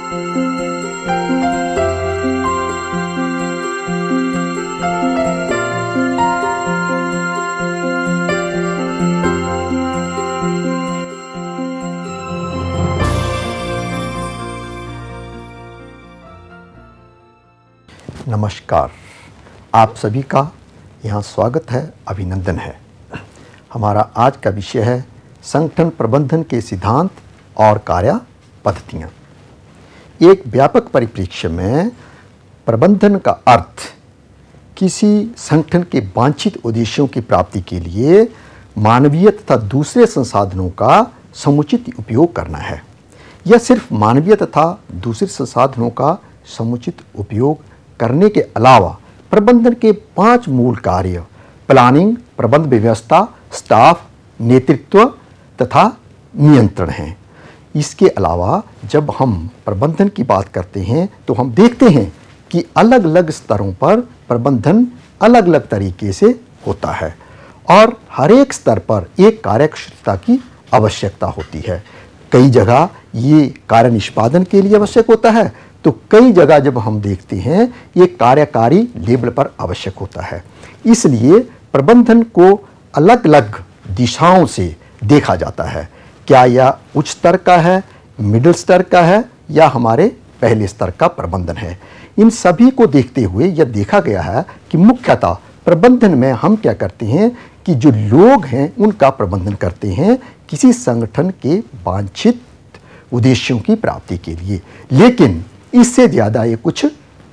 नमस्कार, आप सभी का यहाँ स्वागत है, अभिनंदन है। हमारा आज का विषय है संगठन प्रबंधन के सिद्धांत और कार्य पद्धतियाँ। एक व्यापक परिप्रेक्ष्य में प्रबंधन का अर्थ किसी संगठन के वांछित उद्देश्यों की प्राप्ति के लिए मानवीय तथा दूसरे संसाधनों का समुचित उपयोग करना है। यह सिर्फ मानवीय तथा दूसरे संसाधनों का समुचित उपयोग करने के अलावा प्रबंधन के 5 मूल कार्य प्लानिंग, प्रबंध व्यवस्था, स्टाफ, नेतृत्व तथा नियंत्रण हैं। इसके अलावा जब हम प्रबंधन की बात करते हैं तो हम देखते हैं कि अलग अलग स्तरों पर प्रबंधन अलग अलग तरीके से होता है और हर एक स्तर पर एक कार्यक्षमता की आवश्यकता होती है। कई जगह ये कार्य निष्पादन के लिए आवश्यक होता है तो कई जगह जब हम देखते हैं ये कार्यकारी लेवल पर आवश्यक होता है। इसलिए प्रबंधन को अलग अलग दिशाओं से देखा जाता है। क्या यह उच्च स्तर का है, मिडिल स्तर का है या हमारे पहले स्तर का प्रबंधन है। इन सभी को देखते हुए यह देखा गया है कि मुख्यतः प्रबंधन में हम क्या करते हैं कि जो लोग हैं उनका प्रबंधन करते हैं किसी संगठन के वांछित उद्देश्यों की प्राप्ति के लिए। लेकिन इससे ज़्यादा ये कुछ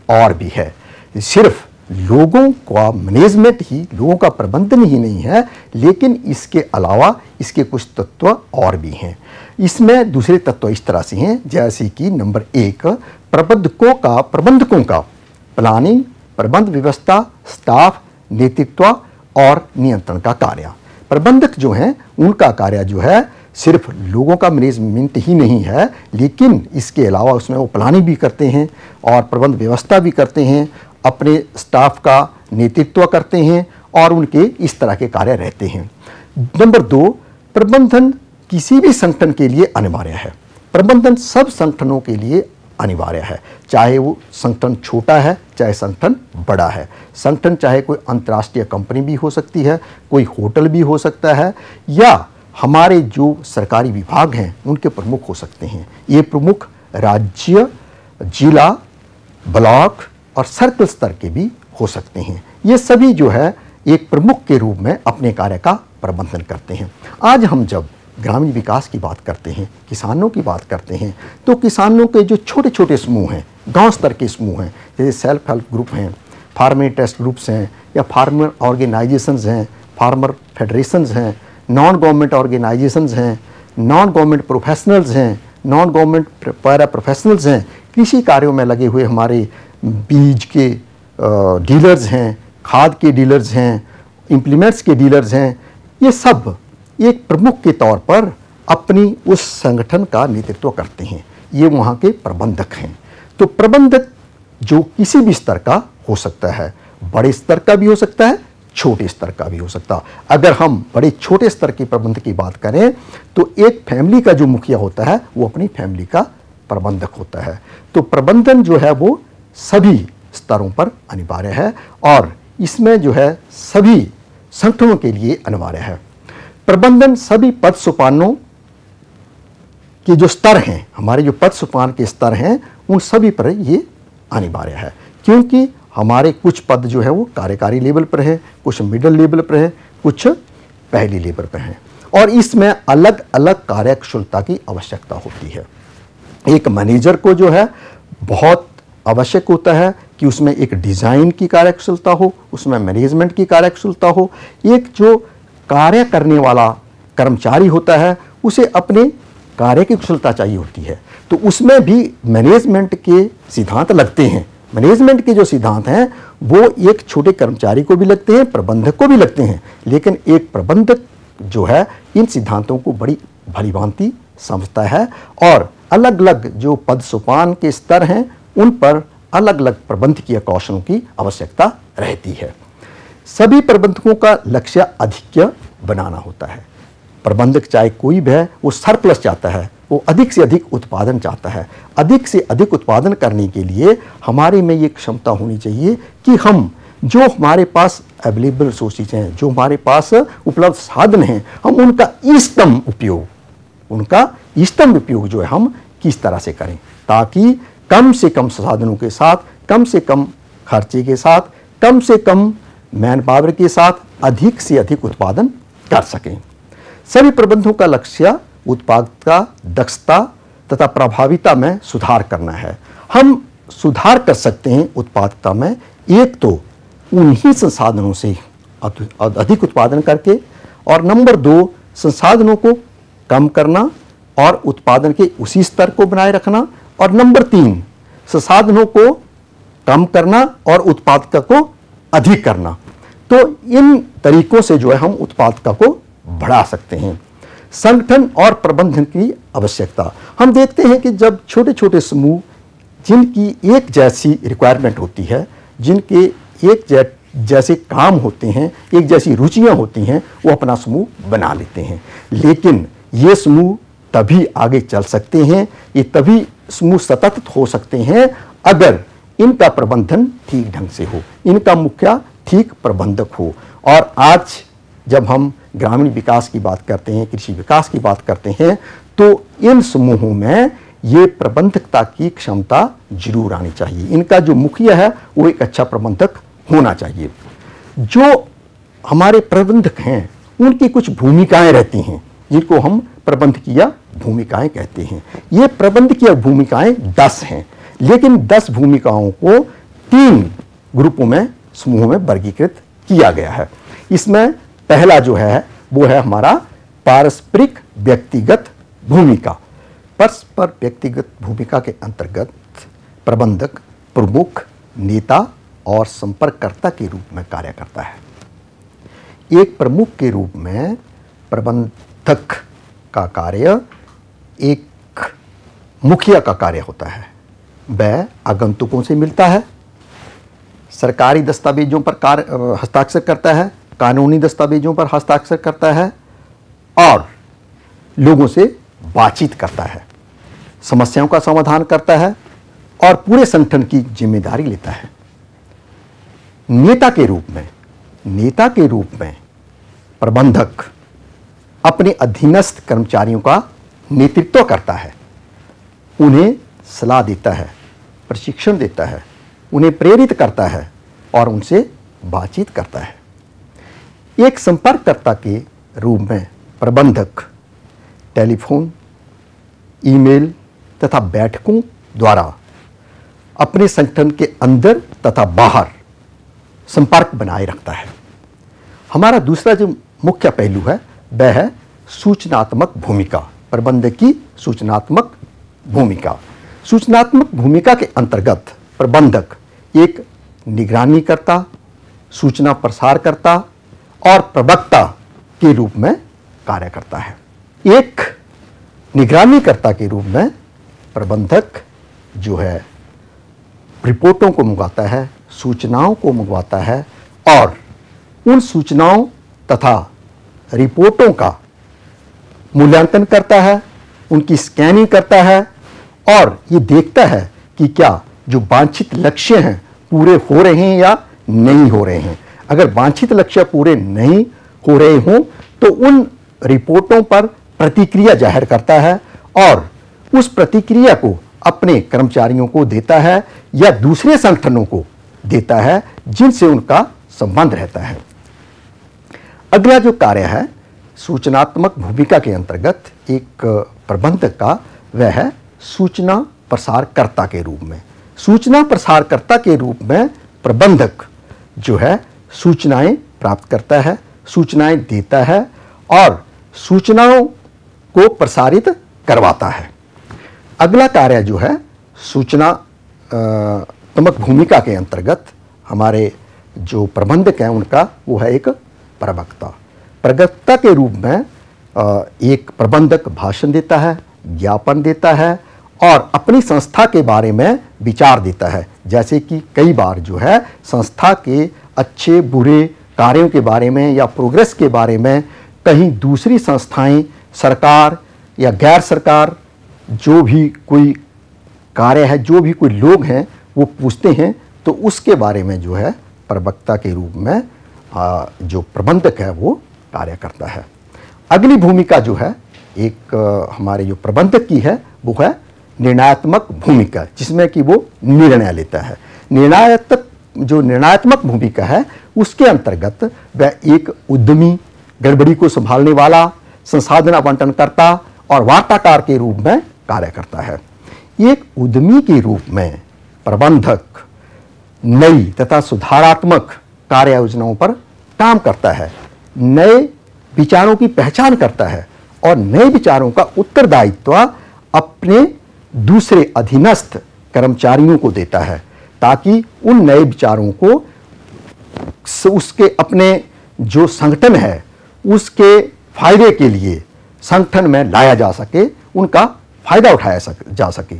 और भी है। सिर्फ लोगों का मैनेजमेंट ही, लोगों का प्रबंधन ही नहीं है, लेकिन इसके अलावा इसके कुछ तत्व और भी हैं। इसमें दूसरे तत्व इस तरह से हैं जैसे कि नंबर 1 प्रबंधकों का प्लानिंग, प्रबंध व्यवस्था, स्टाफ, नेतृत्व और नियंत्रण का कार्य। प्रबंधक जो हैं उनका कार्य जो है सिर्फ लोगों का मैनेजमेंट ही नहीं है, लेकिन इसके अलावा उसमें वो प्लानिंग भी करते हैं और प्रबंध व्यवस्था भी करते हैं, अपने स्टाफ का नेतृत्व करते हैं और उनके इस तरह के कार्य रहते हैं। नंबर 2, प्रबंधन किसी भी संगठन के लिए अनिवार्य है। प्रबंधन सब संगठनों के लिए अनिवार्य है, चाहे वो संगठन छोटा है चाहे संगठन बड़ा है। संगठन चाहे कोई अंतर्राष्ट्रीय कंपनी भी हो सकती है, कोई होटल भी हो सकता है या हमारे जो सरकारी विभाग हैं उनके प्रमुख हो सकते हैं। ये प्रमुख राज्य, जिला, ब्लॉक और सर्कल स्तर के भी हो सकते हैं। ये सभी जो है एक प्रमुख के रूप में अपने कार्य का प्रबंधन करते हैं। आज हम जब ग्रामीण विकास की बात करते हैं, किसानों की बात करते हैं, तो किसानों के जो छोटे छोटे समूह हैं, गांव स्तर के समूह हैं, जैसे सेल्फ हेल्प ग्रुप हैं, फार्मर टेस्ट ग्रुप्स हैं या फार्मर ऑर्गेनाइजेशंस हैं, फार्मर फेडरेशंस हैं, नॉन गवर्नमेंट ऑर्गेनाइजेशंस हैं, नॉन गवर्नमेंट प्रोफेशनल्स हैं, नॉन गवर्नमेंट पैरा प्रोफेशनल्स हैं, कृषि कार्यों में लगे हुए हमारे बीज के डीलर्स हैं, खाद के डीलर्स हैं, इम्प्लीमेंट्स के डीलर्स हैं। ये सब एक प्रमुख के तौर पर अपनी उस संगठन का नेतृत्व करते हैं। ये वहाँ के प्रबंधक हैं। तो प्रबंधक जो किसी भी स्तर का हो सकता है, बड़े स्तर का भी हो सकता है, छोटे स्तर का भी हो सकता है। अगर हम बड़े छोटे स्तर के प्रबंधक की बात करें तो एक फैमिली का जो मुखिया होता है वो अपनी फैमिली का प्रबंधक होता है। तो प्रबंधन जो है वो सभी स्तरों पर अनिवार्य है और इसमें जो है सभी संगठनों के लिए अनिवार्य है। प्रबंधन सभी पद सोपानों के जो स्तर हैं, हमारे जो पद सोपान के स्तर हैं, उन सभी पर ये अनिवार्य है, क्योंकि हमारे कुछ पद जो है वो कार्यकारी लेवल पर है, कुछ मिडिल लेवल पर है, कुछ पहली लेवल पर है और इसमें अलग अलग कार्यकुशलता की आवश्यकता होती है। एक मैनेजर को जो है बहुत आवश्यक होता है कि उसमें एक डिज़ाइन की कार्यकुशलता हो, उसमें मैनेजमेंट की कार्यकुशलता हो। एक जो कार्य करने वाला कर्मचारी होता है उसे अपने कार्य की कुशलता चाहिए होती है, तो उसमें भी मैनेजमेंट के सिद्धांत लगते हैं। मैनेजमेंट के जो सिद्धांत हैं वो एक छोटे कर्मचारी को भी लगते हैं, प्रबंधक को भी लगते हैं, लेकिन एक प्रबंधक जो है इन सिद्धांतों को बड़ी भलीभांति समझता है और अलग अलग जो पद सोपान के स्तर हैं उन पर अलग अलग प्रबंधकीय कौशलों की आवश्यकता रहती है। सभी प्रबंधकों का लक्ष्य अधिक्य बनाना होता है। प्रबंधक चाहे कोई भी है वो सरप्लस चाहता है, वो अधिक से अधिक उत्पादन चाहता है। अधिक से अधिक उत्पादन करने के लिए हमारे में ये क्षमता होनी चाहिए कि हम जो हमारे पास अवेलेबल रिसोर्सेज हैं, जो हमारे पास उपलब्ध साधन हैं, हम उनका इष्टतम उपयोग जो है हम किस तरह से करें, ताकि कम से कम साधनों के साथ, कम से कम खर्चे के साथ, कम से कम मैन पावर के साथ अधिक से अधिक उत्पादन कर सकें। सभी प्रबंधों का लक्ष्य उत्पादकता, दक्षता तथा प्रभाविता में सुधार करना है। हम सुधार कर सकते हैं उत्पादकता में, एक तो उन्हीं संसाधनों से अधिक उत्पादन करके, और नंबर 2 संसाधनों को कम करना और उत्पादन के उसी स्तर को बनाए रखना, और नंबर 3 संसाधनों को कम करना और उत्पादकता को अधिक करना। तो इन तरीकों से जो है हम उत्पादकता को बढ़ा सकते हैं। संगठन और प्रबंधन की आवश्यकता, हम देखते हैं कि जब छोटे छोटे समूह जिनकी एक जैसी रिक्वायरमेंट होती है, जिनके एक जैसे काम होते हैं, एक जैसी रुचियां होती हैं, वो अपना समूह बना लेते हैं। लेकिन ये समूह तभी आगे चल सकते हैं, ये तभी समूह सतत हो सकते हैं अगर इनका प्रबंधन ठीक ढंग से हो, इनका मुखिया ठीक प्रबंधक हो। और आज जब हम ग्रामीण विकास की बात करते हैं, कृषि विकास की बात करते हैं, तो इन समूहों में ये प्रबंधकता की क्षमता जरूर आनी चाहिए। इनका जो मुखिया है वो एक अच्छा प्रबंधक होना चाहिए। जो हमारे प्रबंधक हैं उनकी कुछ भूमिकाएं रहती हैं, जिनको हम प्रबंधकीय भूमिकाएं कहते हैं। ये प्रबंधकीय भूमिकाएं 10 हैं, लेकिन 10 भूमिकाओं को 3 ग्रुपों में, समूहों में वर्गीकृत किया गया है। इसमें पहला जो है वो है हमारा पारस्परिक व्यक्तिगत भूमिका। परस्पर व्यक्तिगत भूमिका के अंतर्गत प्रबंधक प्रमुख, नेता और संपर्ककर्ता के रूप में कार्य करता है। एक प्रमुख के रूप में प्रबंधक का कार्य एक मुखिया का कार्य होता है। वह आगंतुकों से मिलता है, सरकारी दस्तावेजों पर हस्ताक्षर करता है, कानूनी दस्तावेजों पर हस्ताक्षर करता है और लोगों से बातचीत करता है, समस्याओं का समाधान करता है और पूरे संगठन की जिम्मेदारी लेता है। नेता के रूप में प्रबंधक अपने अधीनस्थ कर्मचारियों का नेतृत्व करता है, उन्हें सलाह देता है, प्रशिक्षण देता है, उन्हें प्रेरित करता है और उनसे बातचीत करता है। एक संपर्ककर्ता के रूप में प्रबंधक टेलीफोन, ईमेल तथा बैठकों द्वारा अपने संगठन के अंदर तथा बाहर संपर्क बनाए रखता है। हमारा दूसरा जो मुख्य पहलू है वह है सूचनात्मक भूमिका। प्रबंधक की सूचनात्मक भूमिका। सूचनात्मक भूमिका के अंतर्गत प्रबंधक एक निगरानी करता, सूचना प्रसार करता और प्रवक्ता के रूप में कार्य करता है। एक निगरानीकर्ता के रूप में प्रबंधक जो है रिपोर्टों को मंगवाता है, सूचनाओं को मंगवाता है और उन सूचनाओं तथा रिपोर्टों का मूल्यांकन करता है, उनकी स्कैनिंग करता है और ये देखता है कि क्या जो वांछित लक्ष्य हैं पूरे हो रहे हैं या नहीं हो रहे हैं। अगर वांछित लक्ष्य पूरे नहीं हो रहे हों तो उन रिपोर्टों पर प्रतिक्रिया जाहिर करता है और उस प्रतिक्रिया को अपने कर्मचारियों को देता है या दूसरे संगठनों को देता है जिनसे उनका संबंध रहता है। अगला जो कार्य है सूचनात्मक भूमिका के अंतर्गत एक प्रबंधक का, वह है सूचना प्रसारकर्ता के रूप में। सूचना प्रसारकर्ता के रूप में प्रबंधक जो है सूचनाएं प्राप्त करता है, सूचनाएं देता है और सूचनाओं को प्रसारित करवाता है। अगला कार्य जो है सूचनात्मक भूमिका के अंतर्गत हमारे जो प्रबंधक हैं उनका, वो है एक प्रवक्ता। प्रवक्ता के रूप में एक प्रबंधक भाषण देता है, ज्ञापन देता है और अपनी संस्था के बारे में विचार देता है। जैसे कि कई बार जो है संस्था के अच्छे बुरे कार्यों के बारे में या प्रोग्रेस के बारे में कहीं दूसरी संस्थाएं, सरकार या गैर सरकार जो भी कोई कार्य है, जो भी कोई लोग हैं वो पूछते हैं तो उसके बारे में जो है प्रवक्ता के रूप में जो प्रबंधक है वो कार्य करता है। अगली भूमिका जो है एक हमारे जो प्रबंधक की है वो है निर्णयात्मक भूमिका, जिसमें कि वो निर्णय लेता है। निर्णयात्मक भूमिका है उसके अंतर्गत वह एक उद्यमी, गड़बड़ी को संभालने वाला, संसाधन आवंटनकर्ता और वार्ताकार के रूप में कार्य करता है। एक उद्यमी के रूप में प्रबंधक नई तथा सुधारात्मक कार्य योजनाओं पर काम करता है, नए विचारों की पहचान करता है और नए विचारों का उत्तरदायित्व अपने दूसरे अधीनस्थ कर्मचारियों को देता है, ताकि उन नए विचारों को उसके अपने जो संगठन है उसके फायदे के लिए संगठन में लाया जा सके, उनका फायदा उठाया जा सके।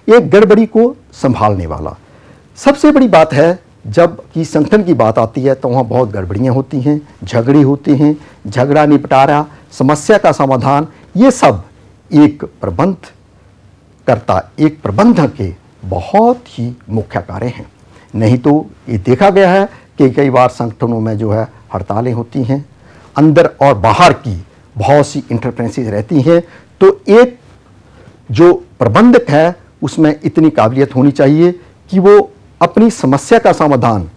एक गड़बड़ी को संभालने वाला, सबसे बड़ी बात है जब कि संगठन की बात आती है तो वहाँ बहुत गड़बड़ियाँ होती हैं, झगड़े होते हैं, झगड़ा निपटारा, समस्या का समाधान, ये सब एक प्रबंधक के बहुत ही मुख्य कार्य हैं। नहीं तो ये देखा गया है कि कई बार संगठनों में जो है हड़तालें होती हैं, अंदर और बाहर की बहुत सी इंटरफेरेंसेस रहती हैं, तो एक जो प्रबंधक है उसमें इतनी काबिलियत होनी चाहिए कि वो अपनी समस्या का समाधान,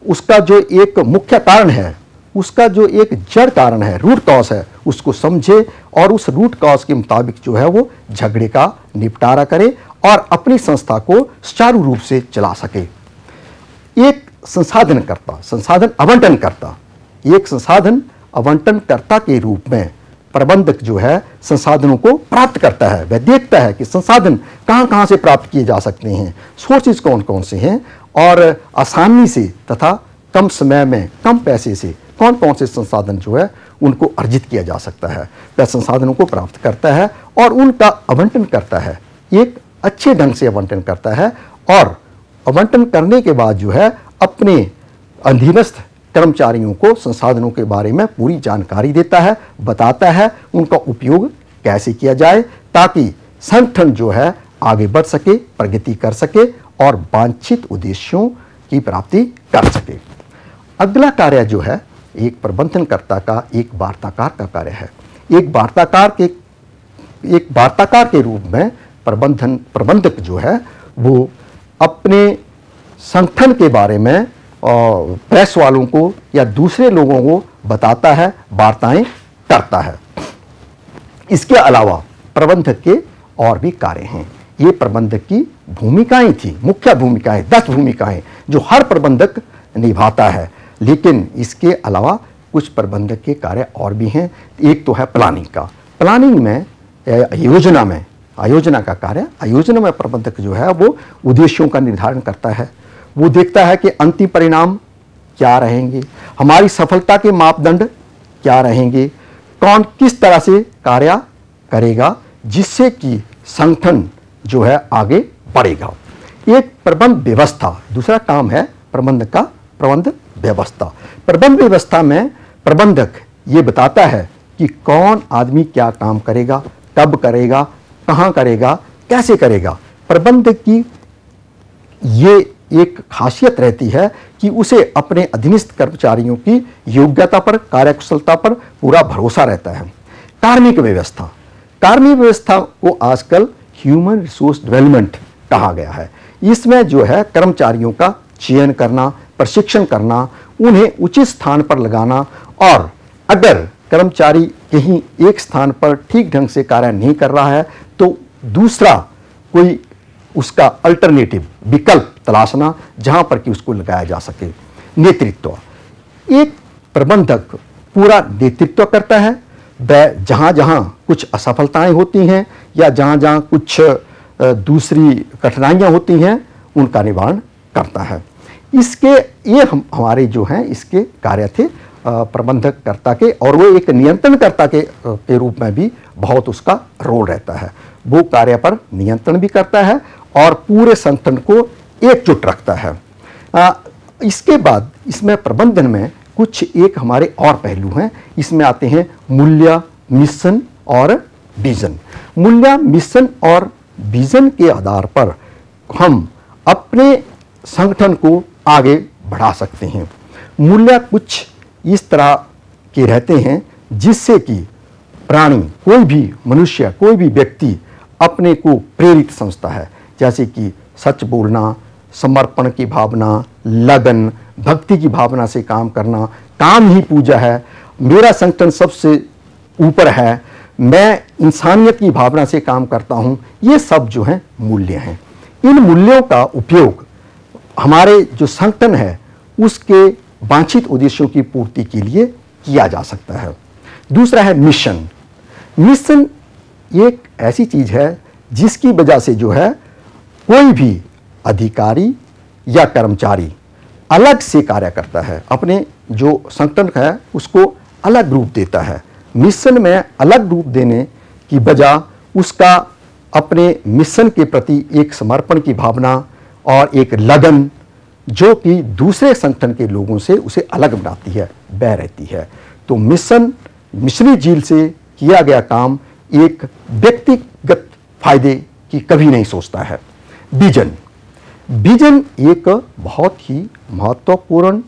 उसका जो एक मुख्य कारण है, उसका जो एक जड़ कारण है, रूट कॉज है, उसको समझे और उस रूट कॉज के मुताबिक जो है वो झगड़े का निपटारा करे और अपनी संस्था को सुचारू रूप से चला सके। एक संसाधन आवंटनकर्ता के रूप में प्रबंधक जो है संसाधनों को प्राप्त करता है। वह देखता है कि संसाधन कहाँ से प्राप्त किए जा सकते हैं, सोर्सेज कौन कौन से हैं और आसानी से तथा कम समय में कम पैसे से कौन कौन से संसाधन जो है उनको अर्जित किया जा सकता है। वह संसाधनों को प्राप्त करता है और उनका आवंटन करता है, एक अच्छे ढंग से आवंटन करता है और आवंटन करने के बाद जो है अपने अधीनस्थ कर्मचारियों को संसाधनों के बारे में पूरी जानकारी देता है, बताता है उनका उपयोग कैसे किया जाए ताकि संगठन जो है आगे बढ़ सके, प्रगति कर सके और वांछित उद्देश्यों की प्राप्ति कर सके। अगला कार्य जो है एक प्रबंधनकर्ता का एक वार्ताकार का कार्य है। एक वार्ताकार के रूप में प्रबंधक जो है वो अपने संगठन के बारे में प्रेस वालों को या दूसरे लोगों को बताता है, वार्ताएं करता है। इसके अलावा प्रबंधक के और भी कार्य हैं। ये प्रबंधक की भूमिकाएं थी, मुख्य भूमिकाएं, 10 भूमिकाएं जो हर प्रबंधक निभाता है। लेकिन इसके अलावा कुछ प्रबंधक के कार्य और भी हैं। एक तो है प्लानिंग का। प्लानिंग में आयोजना का कार्य, आयोजना में प्रबंधक जो है वो उद्देश्यों का निर्धारण करता है। वो देखता है कि अंतिम परिणाम क्या रहेंगे, हमारी सफलता के मापदंड क्या रहेंगे, कौन किस तरह से कार्य करेगा जिससे कि संगठन जो है आगे बढ़ेगा। एक प्रबंध व्यवस्था, दूसरा काम है प्रबंधक का प्रबंध व्यवस्था। प्रबंध व्यवस्था में प्रबंधक ये बताता है कि कौन आदमी क्या काम करेगा, कब करेगा, कहाँ करेगा, कैसे करेगा। प्रबंधक की ये एक खासियत रहती है कि उसे अपने अधीनस्थ कर्मचारियों की योग्यता पर, कार्यकुशलता पर पूरा भरोसा रहता है। कार्मिक व्यवस्था को आजकल ह्यूमन रिसोर्स डेवलपमेंट कहा गया है। इसमें जो है कर्मचारियों का चयन करना, प्रशिक्षण करना, उन्हें उचित स्थान पर लगाना और अगर कर्मचारी कहीं एक स्थान पर ठीक ढंग से कार्य नहीं कर रहा है तो दूसरा कोई उसका अल्टरनेटिव विकल्प तलाशना जहां पर कि उसको लगाया जा सके। नेतृत्व, एक प्रबंधक पूरा नेतृत्व करता है। वह जहां जहां कुछ असफलताएं होती हैं या जहां जहां कुछ दूसरी कठिनाइयां होती हैं उनका निवारण करता है। ये हमारे जो हैं इसके कार्य थे प्रबंधककर्ता के, और वो एक नियंत्रणकर्ता के रूप में भी बहुत उसका रोल रहता है। वो कार्य पर नियंत्रण भी करता है और पूरे संगठन को एकजुट रखता है। इसके बाद इसमें प्रबंधन में कुछ एक हमारे और पहलू हैं। इसमें आते हैं मूल्य, मिशन और विजन। मूल्य, मिशन और विजन के आधार पर हम अपने संगठन को आगे बढ़ा सकते हैं। मूल्य कुछ इस तरह के रहते हैं जिससे कि प्राणी, कोई भी मनुष्य, कोई भी व्यक्ति अपने को प्रेरित समझता है, जैसे कि सच बोलना, समर्पण की भावना, लगन, भक्ति की भावना से काम करना, काम ही पूजा है, मेरा संगठन सबसे ऊपर है, मैं इंसानियत की भावना से काम करता हूँ। ये सब जो हैं मूल्य हैं। इन मूल्यों का उपयोग हमारे जो संगठन है उसके वांछित उद्देश्यों की पूर्ति के लिए किया जा सकता है। दूसरा है मिशन। मिशन एक ऐसी चीज है जिसकी वजह से जो है कोई भी अधिकारी या कर्मचारी अलग से कार्य करता है, अपने जो संगठन है उसको अलग रूप देता है। मिशन में अलग रूप देने की वजह उसका अपने मिशन के प्रति एक समर्पण की भावना और एक लगन जो कि दूसरे संगठन के लोगों से उसे अलग बनाती है, बह रहती है। तो मिशनरी झील से किया गया काम एक व्यक्तिगत फायदे की कभी नहीं सोचता है। विजन एक बहुत ही महत्वपूर्ण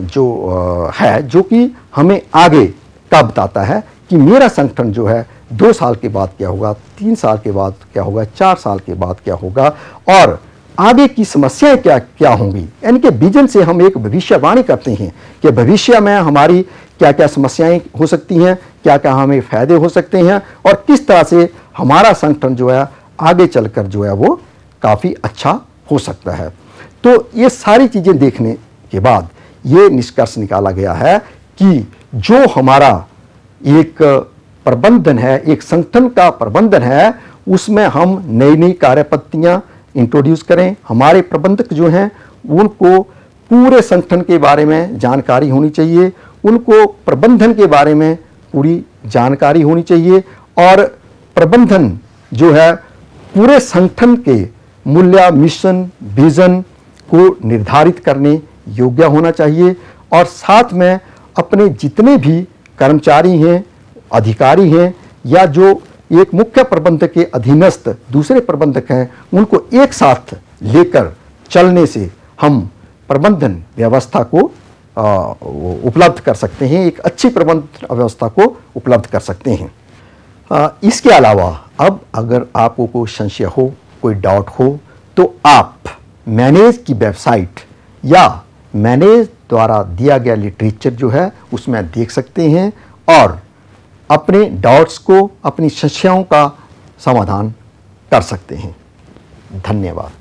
जो कि हमें आगे का बताता है कि मेरा संगठन जो है 2 साल के बाद क्या होगा, 3 साल के बाद क्या होगा, 4 साल के बाद क्या होगा और आगे की समस्याएं क्या क्या होंगी। यानी कि विजन से हम एक भविष्यवाणी करते हैं कि भविष्य में हमारी क्या क्या समस्याएं हो सकती हैं, क्या क्या हमें फायदे हो सकते हैं और किस तरह से हमारा संगठन जो है आगे चलकर जो है वो काफ़ी अच्छा हो सकता है। तो ये सारी चीज़ें देखने के बाद ये निष्कर्ष निकाला गया है कि जो हमारा एक प्रबंधन है, एक संगठन का प्रबंधन है, उसमें हम नई नई कार्यपद्धतियां इंट्रोड्यूस करें। हमारे प्रबंधक जो हैं उनको पूरे संगठन के बारे में जानकारी होनी चाहिए, उनको प्रबंधन के बारे में पूरी जानकारी होनी चाहिए और प्रबंधन जो है पूरे संगठन के मूल्य, मिशन, विजन को निर्धारित करने योग्य होना चाहिए और साथ में अपने जितने भी कर्मचारी हैं, अधिकारी हैं या जो एक मुख्य प्रबंधक के अधीनस्थ दूसरे प्रबंधक हैं उनको एक साथ लेकर चलने से हम प्रबंधन व्यवस्था को उपलब्ध कर सकते हैं, एक अच्छी प्रबंधन व्यवस्था को उपलब्ध कर सकते हैं। इसके अलावा अब अगर आपको कोई संशय हो, कोई डाउट हो तो आप मैनेज की वेबसाइट या मैनेज द्वारा दिया गया लिटरेचर जो है उसमें देख सकते हैं और अपने डाउट्स को, अपनी संशयों का समाधान कर सकते हैं। धन्यवाद।